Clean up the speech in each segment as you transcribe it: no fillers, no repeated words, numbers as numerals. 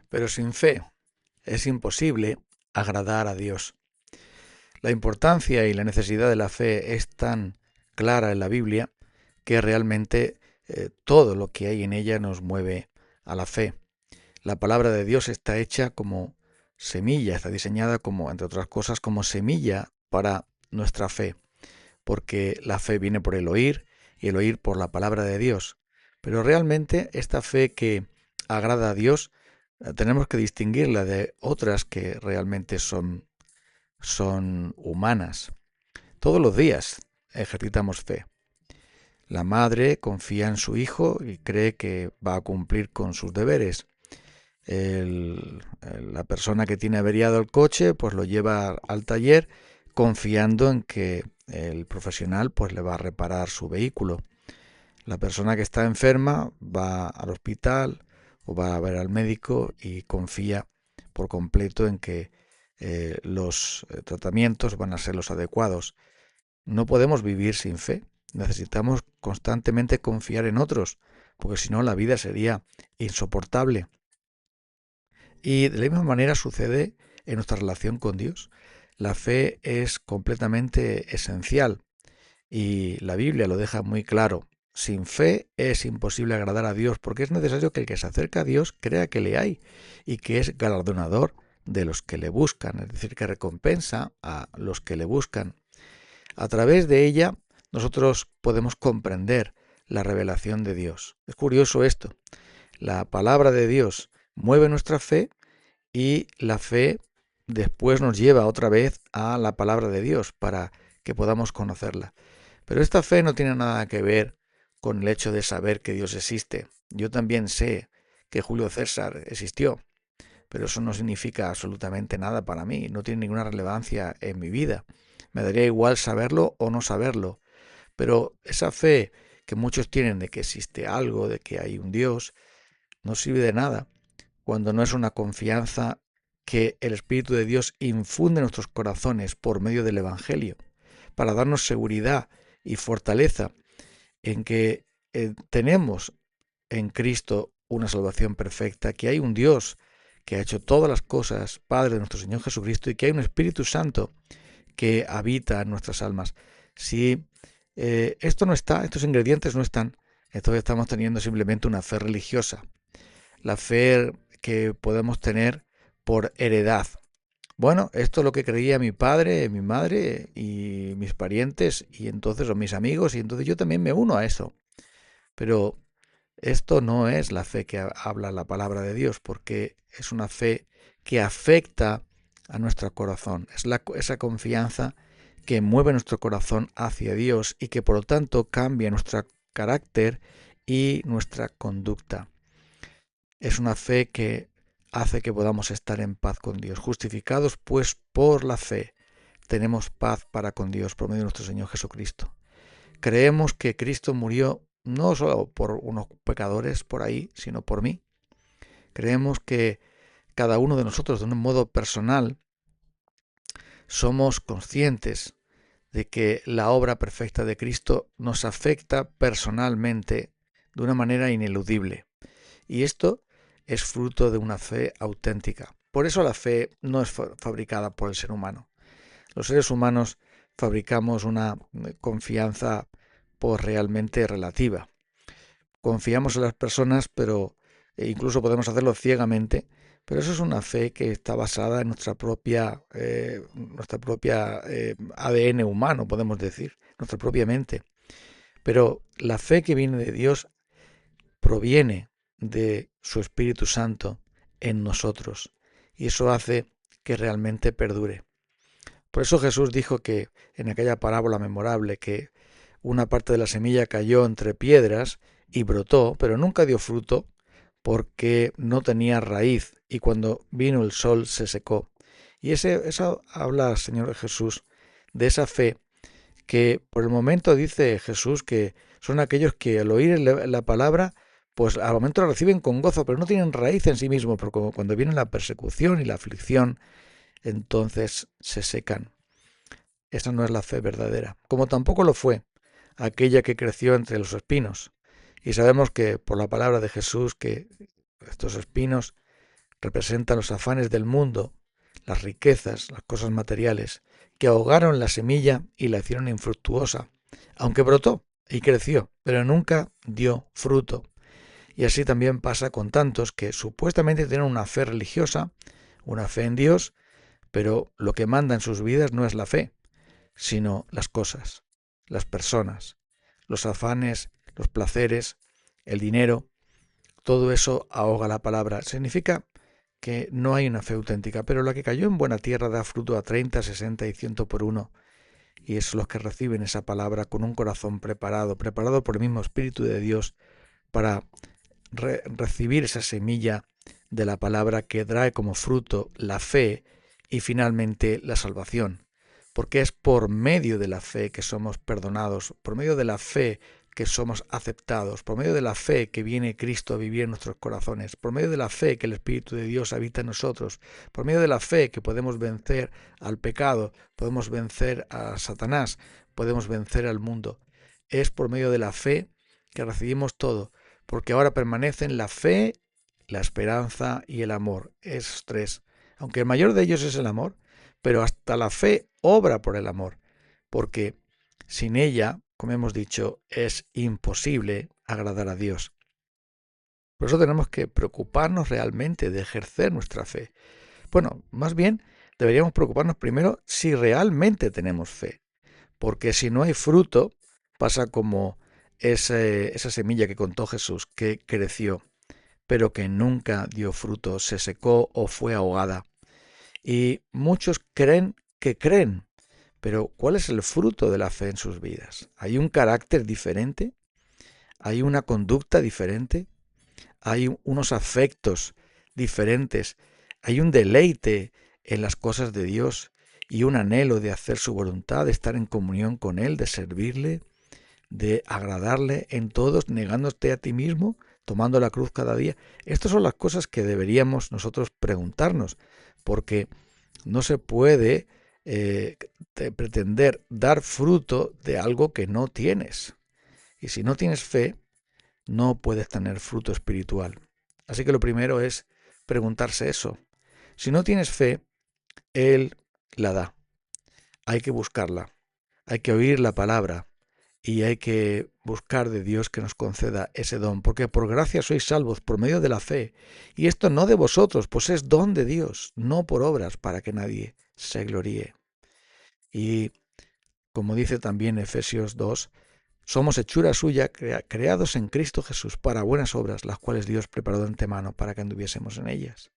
Pero sin fe es imposible agradar a Dios. La importancia y la necesidad de la fe es tan clara en la Biblia que realmente todo lo que hay en ella nos mueve a la fe. La palabra de Dios está hecha como semilla, está diseñada como, entre otras cosas, como semilla para nuestra fe, porque la fe viene por el oír y el oír por la palabra de Dios. Pero realmente esta fe que agrada a Dios, tenemos que distinguirla de otras que realmente son humanas. Todos los días ejercitamos fe. La madre confía en su hijo y cree que va a cumplir con sus deberes. La persona que tiene averiado el coche, pues lo lleva al taller confiando en que el profesional pues le va a reparar su vehículo. La persona que está enferma va al hospital o va a ver al médico y confía por completo en que los tratamientos van a ser los adecuados. No podemos vivir sin fe. Necesitamos constantemente confiar en otros, porque si no la vida sería insoportable. Y de la misma manera sucede en nuestra relación con Dios. La fe es completamente esencial y la Biblia lo deja muy claro. Sin fe es imposible agradar a Dios porque es necesario que el que se acerca a Dios crea que le hay y que es galardonador de los que le buscan, es decir, que recompensa a los que le buscan. A través de ella nosotros podemos comprender la revelación de Dios. Es curioso esto. La palabra de Dios mueve nuestra fe y la fe después nos lleva otra vez a la palabra de Dios para que podamos conocerla. Pero esta fe no tiene nada que ver con el hecho de saber que Dios existe. Yo también sé que Julio César existió, pero eso no significa absolutamente nada para mí, no tiene ninguna relevancia en mi vida. Me daría igual saberlo o no saberlo, pero esa fe que muchos tienen de que existe algo, de que hay un Dios, no sirve de nada cuando no es una confianza que el Espíritu de Dios infunde en nuestros corazones por medio del Evangelio, para darnos seguridad y fortaleza en que tenemos en Cristo una salvación perfecta, que hay un Dios que ha hecho todas las cosas, Padre de nuestro Señor Jesucristo, y que hay un Espíritu Santo que habita en nuestras almas. Si esto no está, estos ingredientes no están, entonces estamos teniendo simplemente una fe religiosa, la fe que podemos tener por heredad. Bueno, esto es lo que creía mi padre, mi madre y mis parientes y entonces o mis amigos y entonces yo también me uno a eso. Pero esto no es la fe que habla la palabra de Dios porque es una fe que afecta a nuestro corazón. Es esa confianza que mueve nuestro corazón hacia Dios y que por lo tanto cambia nuestro carácter y nuestra conducta. Es una fe que hace que podamos estar en paz con Dios. Justificados pues por la fe, tenemos paz para con Dios por medio de nuestro Señor Jesucristo. Creemos que Cristo murió no solo por unos pecadores por ahí, sino por mí. Creemos que cada uno de nosotros, de un modo personal, somos conscientes de que la obra perfecta de Cristo nos afecta personalmente de una manera ineludible. Y esto es fruto de una fe auténtica. Por eso la fe no es fabricada por el ser humano. Los seres humanos fabricamos una confianza realmente relativa. Confiamos en las personas, pero incluso podemos hacerlo ciegamente, pero eso es una fe que está basada en nuestra propia ADN humano, podemos decir, nuestra propia mente. Pero la fe que viene de Dios proviene de su Espíritu Santo en nosotros y eso hace que realmente perdure. Por eso Jesús dijo que en aquella parábola memorable que una parte de la semilla cayó entre piedras y brotó, pero nunca dio fruto porque no tenía raíz y cuando vino el sol se secó. Y eso habla, Señor Jesús, de esa fe que por el momento dice Jesús que son aquellos que al oír la palabra, pues al momento la reciben con gozo, pero no tienen raíz en sí mismos, porque cuando viene la persecución y la aflicción, entonces se secan. Esa no es la fe verdadera, como tampoco lo fue aquella que creció entre los espinos. Y sabemos que por la palabra de Jesús que estos espinos representan los afanes del mundo, las riquezas, las cosas materiales, que ahogaron la semilla y la hicieron infructuosa, aunque brotó y creció, pero nunca dio fruto. Y así también pasa con tantos que supuestamente tienen una fe religiosa, una fe en Dios, pero lo que manda en sus vidas no es la fe, sino las cosas, las personas, los afanes, los placeres, el dinero. Todo eso ahoga la palabra. Significa que no hay una fe auténtica, pero la que cayó en buena tierra da fruto a 30, 60 y 100 por uno. Y es los que reciben esa palabra con un corazón preparado, preparado por el mismo Espíritu de Dios para recibir esa semilla de la palabra que trae como fruto la fe y finalmente la salvación. Porque es por medio de la fe que somos perdonados, por medio de la fe que somos aceptados, por medio de la fe que viene Cristo a vivir en nuestros corazones, por medio de la fe que el Espíritu de Dios habita en nosotros, por medio de la fe que podemos vencer al pecado, podemos vencer a Satanás, podemos vencer al mundo. Es por medio de la fe que recibimos todo, porque ahora permanecen la fe, la esperanza y el amor, esos tres. Aunque el mayor de ellos es el amor, pero hasta la fe obra por el amor, porque sin ella, como hemos dicho, es imposible agradar a Dios. Por eso tenemos que preocuparnos realmente de ejercer nuestra fe. Bueno, más bien deberíamos preocuparnos primero si realmente tenemos fe, porque si no hay fruto, pasa como esa semilla que contó Jesús, que creció, pero que nunca dio fruto, se secó o fue ahogada. Y muchos creen que creen, pero ¿cuál es el fruto de la fe en sus vidas? ¿Hay un carácter diferente? ¿Hay una conducta diferente? ¿Hay unos afectos diferentes? ¿Hay un deleite en las cosas de Dios y un anhelo de hacer su voluntad, de estar en comunión con Él, de servirle, de agradarle en todos, negándote a ti mismo, tomando la cruz cada día? Estas son las cosas que deberíamos nosotros preguntarnos, porque no se puede pretender dar fruto de algo que no tienes. Y si no tienes fe, no puedes tener fruto espiritual. Así que lo primero es preguntarse eso. Si no tienes fe, Él la da. Hay que buscarla. Hay que oír la palabra. Y hay que buscar de Dios que nos conceda ese don, porque por gracia sois salvos por medio de la fe. Y esto no de vosotros, pues es don de Dios, no por obras para que nadie se gloríe. Y como dice también Efesios 2, somos hechura suya, creados en Cristo Jesús para buenas obras, las cuales Dios preparó de antemano para que anduviésemos en ellas.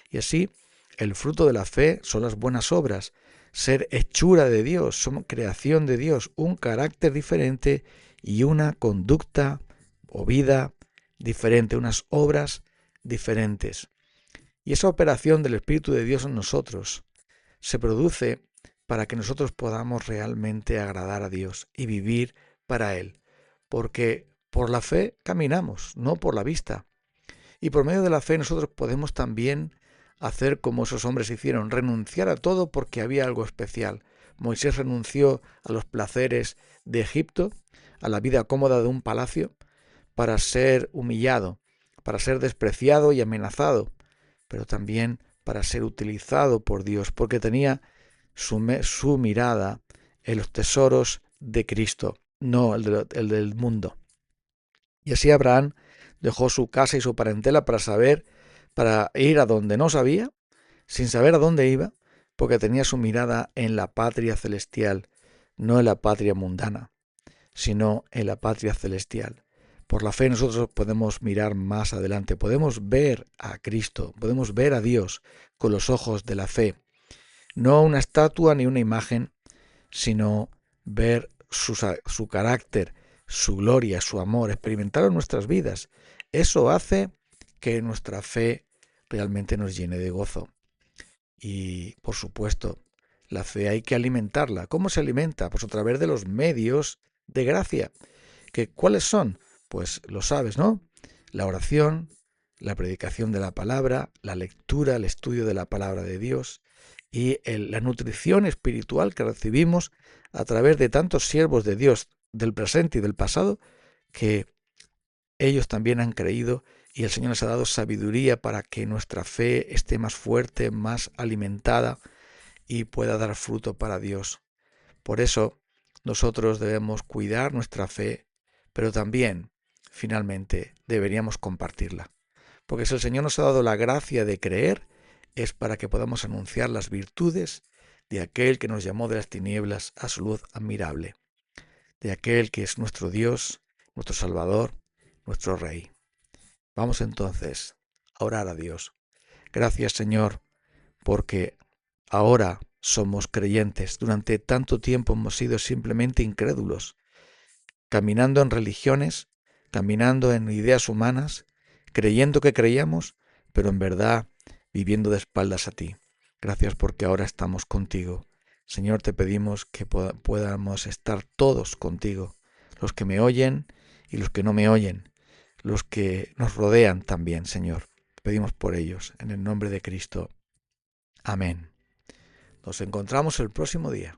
Y así, el fruto de la fe son las buenas obras, ser hechura de Dios, somos creación de Dios, un carácter diferente y una conducta o vida diferente, unas obras diferentes. Y esa operación del Espíritu de Dios en nosotros se produce para que nosotros podamos realmente agradar a Dios y vivir para Él, porque por la fe caminamos, no por la vista. Y por medio de la fe nosotros podemos también hacer como esos hombres hicieron, renunciar a todo porque había algo especial. Moisés renunció a los placeres de Egipto, a la vida cómoda de un palacio, para ser humillado, para ser despreciado y amenazado, pero también para ser utilizado por Dios, porque tenía su mirada en los tesoros de Cristo, no el del mundo. Y así Abraham dejó su casa y su parentela para ir a donde no sabía, sin saber a dónde iba, porque tenía su mirada en la patria celestial, no en la patria mundana, sino en la patria celestial. Por la fe nosotros podemos mirar más adelante, podemos ver a Cristo, podemos ver a Dios con los ojos de la fe. No una estatua ni una imagen, sino ver su carácter, su gloria, su amor, experimentarlo en nuestras vidas. Eso hace que nuestra fe realmente nos llene de gozo. Y, por supuesto, la fe hay que alimentarla. ¿Cómo se alimenta? Pues a través de los medios de gracia. ¿Cuáles son? Pues lo sabes, ¿no? La oración, la predicación de la palabra, la lectura, el estudio de la palabra de Dios y la nutrición espiritual que recibimos a través de tantos siervos de Dios del presente y del pasado que ellos también han creído y el Señor nos ha dado sabiduría para que nuestra fe esté más fuerte, más alimentada y pueda dar fruto para Dios. Por eso nosotros debemos cuidar nuestra fe, pero también, finalmente, deberíamos compartirla. Porque si el Señor nos ha dado la gracia de creer, es para que podamos anunciar las virtudes de aquel que nos llamó de las tinieblas a su luz admirable, de aquel que es nuestro Dios, nuestro Salvador, nuestro Rey. Vamos entonces a orar a Dios. Gracias, Señor, porque ahora somos creyentes. Durante tanto tiempo hemos sido simplemente incrédulos, caminando en religiones, caminando en ideas humanas, creyendo que creíamos, pero en verdad viviendo de espaldas a ti. Gracias porque ahora estamos contigo. Señor, te pedimos que podamos estar todos contigo, los que me oyen y los que no me oyen, los que nos rodean también, Señor. Pedimos por ellos, en el nombre de Cristo. Amén. Nos encontramos el próximo día.